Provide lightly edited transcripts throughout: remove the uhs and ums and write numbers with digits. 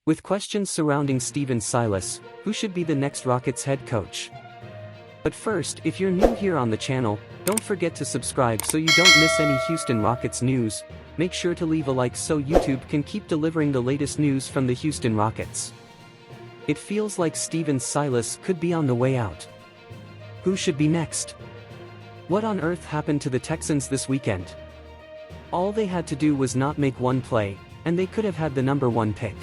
with questions surrounding Silas, who should be the next Rockets head coach. But first, if you're new here on the channel, don't forget to subscribe so you don't miss any Houston Rockets news. Make sure to leave a like so YouTube can keep delivering the latest news from the Houston Rockets. It feels like Silas could be on the way out. Who should be next? What on earth happened to the Texans this weekend? All they had to do was not make one play, and they could have had the number 1 pick.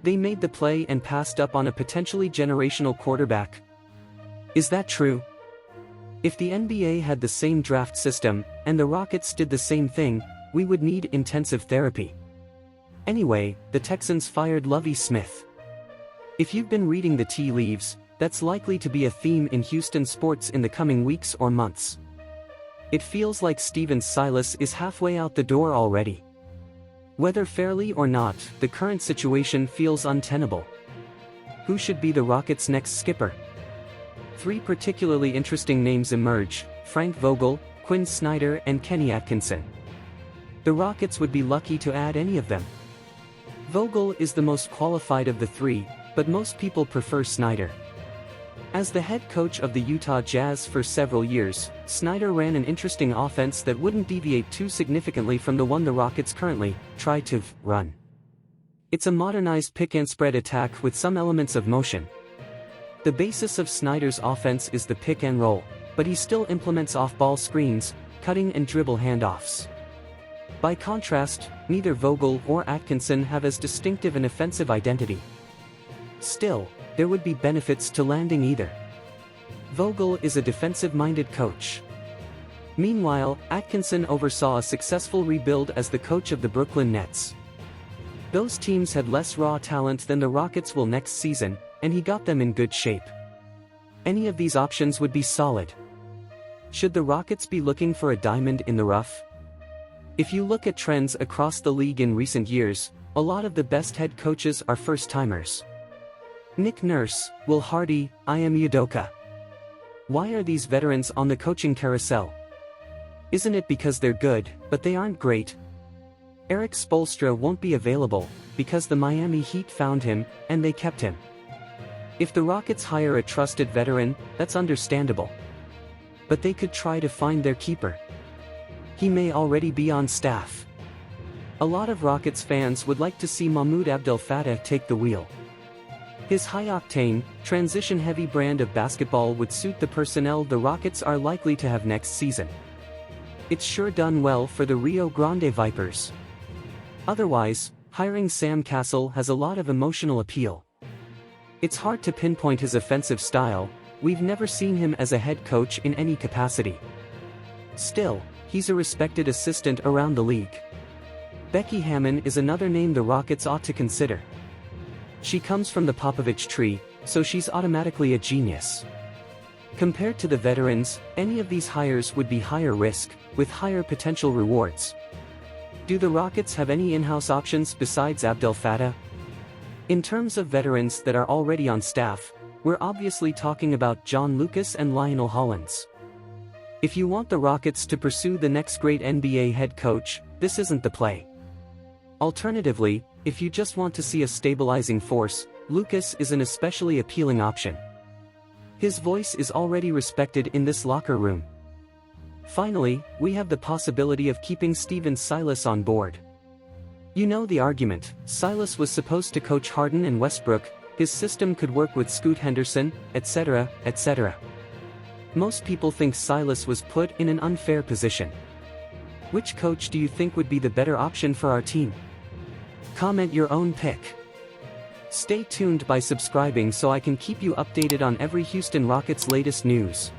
They made the play and passed up on a potentially generational quarterback. Is that true? If the NBA had the same draft system, and the Rockets did the same thing, we would need intensive therapy. Anyway, the Texans fired Lovie Smith. If you've been reading the tea leaves, that's likely to be a theme in Houston sports in the coming weeks or months. It feels like Silas is halfway out the door already. Whether fairly or not, the current situation feels untenable. Who should be the Rockets' next skipper? 3 particularly interesting names emerge: Frank Vogel, Quinn Snyder, and Kenny Atkinson. The Rockets would be lucky to add any of them. Vogel is the most qualified of the 3, but most people prefer Snyder. As the head coach of the Utah Jazz for several years, Snyder ran an interesting offense that wouldn't deviate too significantly from the one the Rockets currently try to run. It's a modernized pick-and-spread attack with some elements of motion. The basis of Snyder's offense is the pick and roll, but he still implements off-ball screens, cutting and dribble handoffs. By contrast, neither Vogel or Atkinson have as distinctive an offensive identity. Still, there would be benefits to landing either. Vogel is a defensive-minded coach. Meanwhile, Atkinson oversaw a successful rebuild as the coach of the Brooklyn Nets. Those teams had less raw talent than the Rockets will next season, and he got them in good shape. Any of these options would be solid. Should the Rockets be looking for a diamond in the rough? If you look at trends across the league in recent years, a lot of the best head coaches are first-timers. Nick Nurse, Will Hardy, Ime Udoka. Why are these veterans on the coaching carousel? Isn't it because they're good, but they aren't great? Eric Spoelstra won't be available, because the Miami Heat found him, and they kept him. If the Rockets hire a trusted veteran, that's understandable. But they could try to find their keeper. He may already be on staff. A lot of Rockets fans would like to see Mahmoud Abdel-Fattah take the wheel. His high-octane, transition-heavy brand of basketball would suit the personnel the Rockets are likely to have next season. It's sure done well for the Rio Grande Vipers. Otherwise, hiring Sam Cassell has a lot of emotional appeal. It's hard to pinpoint his offensive style. We've never seen him as a head coach in any capacity. Still, he's a respected assistant around the league. Becky Hammon is another name the Rockets ought to consider. She comes from the Popovich tree, so she's automatically a genius. Compared to the veterans, any of these hires would be higher risk, with higher potential rewards. Do the Rockets have any in-house options besides Abdel-Fattah? In terms of veterans that are already on staff, we're obviously talking about John Lucas and Lionel Hollins. If you want the Rockets to pursue the next great NBA head coach, this isn't the play. Alternatively, if you just want to see a stabilizing force, Lucas is an especially appealing option. His voice is already respected in this locker room. Finally, we have the possibility of keeping Silas on board. You know the argument: Silas was supposed to coach Harden and Westbrook, his system could work with Scoot Henderson, etc., etc. Most people think Silas was put in an unfair position. Which coach do you think would be the better option for our team? Comment your own pick. Stay tuned by subscribing so I can keep you updated on every Houston Rockets latest news.